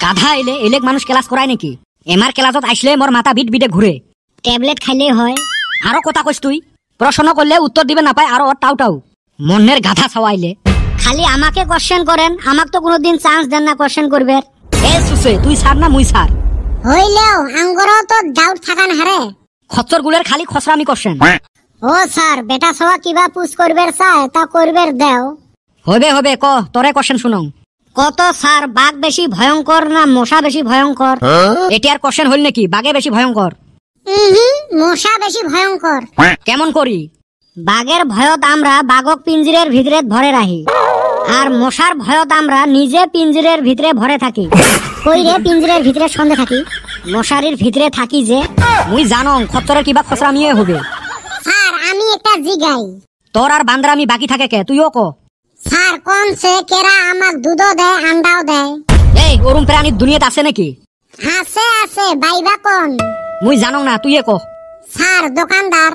গাধা এলে এলেক মানুষ ক্লাস করায় নাকি? এমার ক্লাসত আসলে মোর মাথা বিট বিটে ঘুরে। ট্যাবলেট খাইলে হয়। আরো কথা কইস তুই, প্রশ্ন করলে উত্তর দিবে না পায় আরো টাউ টাউ। মনের গাধা ছাওয়াইলে খালি আমাকে কোশ্চেন করেন, আমাক তো কোনোদিন চান্স দেন না কোশ্চেন করবে। এ সুসে তুই ছাড় না মুই ছাড়। হইলেও আঙ্গরও তো ডাউট থাকান হারে। খচ্চর গুলের খালি খসরামি কোশ্চেন। ও স্যার বেটা সওয়া কিবা পুষ করবে চায় তা করবে দেও। হবে হবে ক তোরে কোশ্চেন শুনং। কত স্যার বাঘ বেশি ভয়ঙ্কর না মশা বেশি ভয়ঙ্কর? এটি আর কোশ্চেন হইল নাকি? বাঘে বেশি ভয়ঙ্কর। মশা বেশি ভয়ঙ্কর। কেমন করি? বাঘের ভয়ত আমরা বাঘক পিঞ্জিরের ভিতরে ভরে রাখি, আর মশার ভয়ত আমরা নিজে পিঞ্জিরের ভিতরে ভরে থাকি। কইরে পিঞ্জিরের ভিতরে সন্ধে থাকি, মশারির ভিতরে থাকি যে। মুই জানং খচ্চরের কিবা খসরামিয়ে হবে। স্যার আমি একটা জিগাই, তোর আর বান্দরামি বাকি থাকে কে? তুইও ক। স্যার কোন সে কেরা আমাক দুধও দেয় আন্ডাও দেয়? এই ওরম প্রাণী দুনিয়াতে আছে নাকি? আছে আছে বাইবা কোন? মুই জানং না, তুইয়ে ক। স্যার দোকানদার।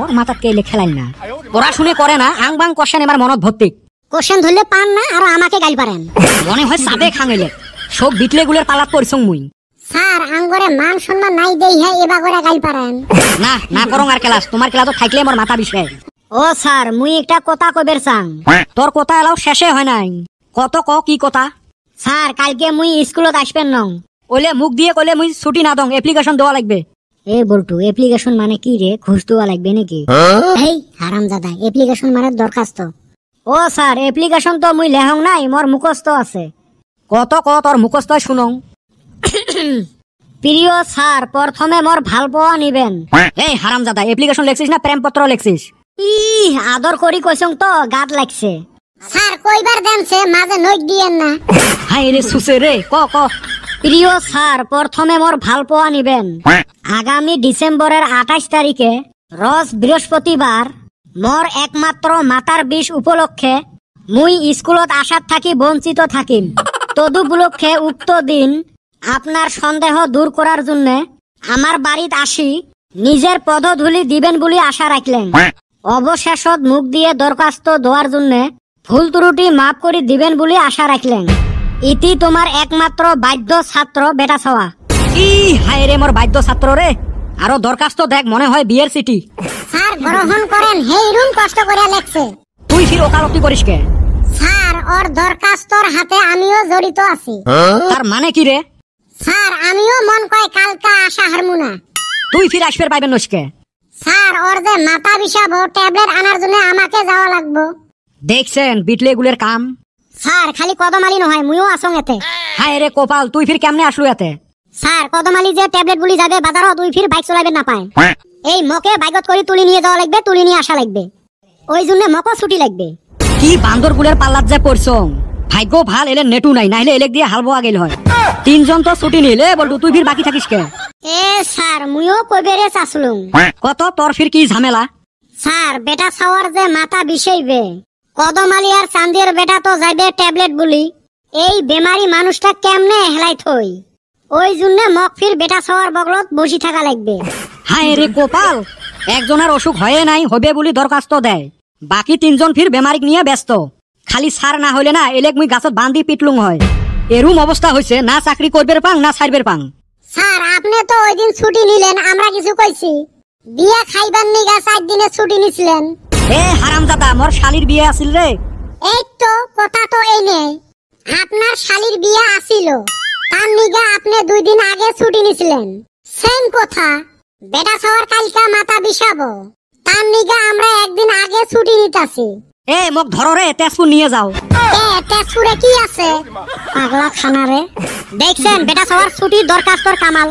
ওর মাথাত কেলে খেলাই না, পড়াশুনে করে না, আং বাং কোশ্চেন এবার মনত ভর্তি। কোশ্চেন ধরলে পান না আর আমাকে গাইল পারেন। মনে হয় সাদে খাঙেলে সব বিটলে গুলের পালাত পরিছং মুই। স্যার আঙ্গরে মান সম্মান নাই দেই হে এবা করে গাইল পারেন। না না করং আর ক্লাস, তোমার ক্লাস থাকলে মোর মাথা বিষয়। ও স্যার মুই একটা কথা কইবের চাং। তোর কথা এলাও শেষে হয় নাই, কত ক কি কথা? স্যার কালকে মুই স্কুলত আসবেন নং। ওলে মুখ দিয়ে কইলে মুই ছুটি না দং, অ্যাপ্লিকেশন দেওয়া লাগবে। এ বলটু অ্যাপ্লিকেশন মানে কি রে? ঘুষ দেওয়া লাগবে নাকি? এই হারামজাদা, অ্যাপ্লিকেশন মানে দরখাস্ত। ও স্যার অ্যাপ্লিকেশন তো মুই লেহং নাই, মোর মুখস্থ আছে। কত ক তোর মুখস্থ শুনং। প্রিয় স্যার প্রথমে মোর ভাল পাওয়া নিবেন। এই হারামজাদা, অ্যাপ্লিকেশন লেখছিস না প্রেমপত্র লেখছিস? আদর করি কইছং তো গাত লাগছে। স্যার কইবার দেনছে মাঝে নইট দিয়েন না। হাই রে সুসে রে, ক ক। প্রিয় স্যার প্রথমে মোর ভাল পাওয়া নিবেন। আগামী ডিসেম্বরের 28 তারিখে রোজ বৃহস্পতিবার মোর একমাত্র মাতার বিষ উপলক্ষে মুই স্কুলত আসাত থাকি বঞ্চিত থাকিম। তদুপলক্ষে উক্ত দিন আপনার সন্দেহ দূর করার জন্য আমার বাড়িত আসি নিজের পদধূলি দিবেন বলে আশা রাখলেন। অবশেষত মুখ দিয়ে দরখাস্ত দেওয়ার জন্য ভুল ত্রুটি মাফ করে দিবেন বলে আশা রাখলেন। ইতি তোমার একমাত্র বাধ্য ছাত্র বেটা ছাওয়া। ই হাই রে মোর বাধ্য ছাত্র রে। আরো দরখাস্ত দেখ, মনে হয় বিয়ের চিঠি। স্যার গ্রহণ করেন, হেই রুম কষ্ট করে লেখছে। তুই ফির ওকালতি করিস কে? স্যার ওর দরখাস্তর হাতে আমিও জড়িত আছি। তার মানে কি রে? স্যার আমিও মন কয় কালকা আশা হারমু না। তুই ফির আসবে পাইবেন নসকে? স্যার ওর যে মাথা বিষাবো ট্যাবলেট আনার জন্য আমাকে যাওয়া লাগবো। দেখছেন বিটলে গুলের কাম। স্যার খালি কদমালি নহয়, মুইও আসং এতে। হাই রে কোপাল, তুই ফির কেমনে আসলু এতে? স্যার কদমালি যে ট্যাবলেট গুলি যাবে বাজারও, তুই ফির বাইক চলাইবে না পায়। এই মকে বাইকত করে তুলি নিয়ে যাওয়া লাগবে, তুলি নিয়ে আসা লাগবে। ওই জন্য মকও ছুটি লাগবে। কি বান্দর গুলের পাল্লাত যে পড়ছং। ভাগ্য ভাল এলে নেটু নাই, নাইলে এলেক দিয়ে হাল বোয়া গেল হয়। তিনজন তো ছুটি নিলে বলটু, তুই ফির বাকি থাকিস কে? এ স্যার মুইও কইবেরে চাসলুম। কত তোর ফির কি ঝামেলা? স্যার বেটা ছাওয়ার যে মাথা বিষাইবে, কদমালি আর চান্দির বেটা তো যাইবে ট্যাবলেট বলি। এই বেমারি মানুষটা কেমনে হেলাই থই, ওই জন্য মক ফির বেটা ছাওয়ার বগলত বসি থাকা লাগবে। হাই রে কোপাল, একজনের অসুখ হয়ে নাই হবে বলি দরখাস্ত দেয়, বাকি তিনজন ফির বেমারিক নিয়ে ব্যস্ত। খালি সার না হইলে না এলেক মুই গাছত বান্ধি পিটলুং হয়। এরুম অবস্থা হয়েছে, না চাকরি করবে পাং না ছাড়বে পাং। স্যার আপনি তো ওই দিন ছুটি নিলেন, আমরা কিছু কইছি? বিয়া খাইবার নিগা 4 দিনের ছুটি নিছিলেন। এ হারামজাদা, মোর শালির বিয়ে আছিল রে। এই তো কথা তো এই নেই, আপনার শালির বিয়া আছিল, তার নিগা আপনি 2 দিন আগে ছুটি নিছিলেন। সেম কথা, বেটা ছাওয়ার কালকা মাথা বিষাবো, তার নিগা আমরা 1 দিন আগে ছুটি নিতাছি। এ মোক ধরো রে, তেজপুর নিয়ে যাও। তেজপুরে কি আছে? পাগলা খানা রে। দেখছেন বেটা ছাওয়ার ছুটির দরখাস্তর কামাল।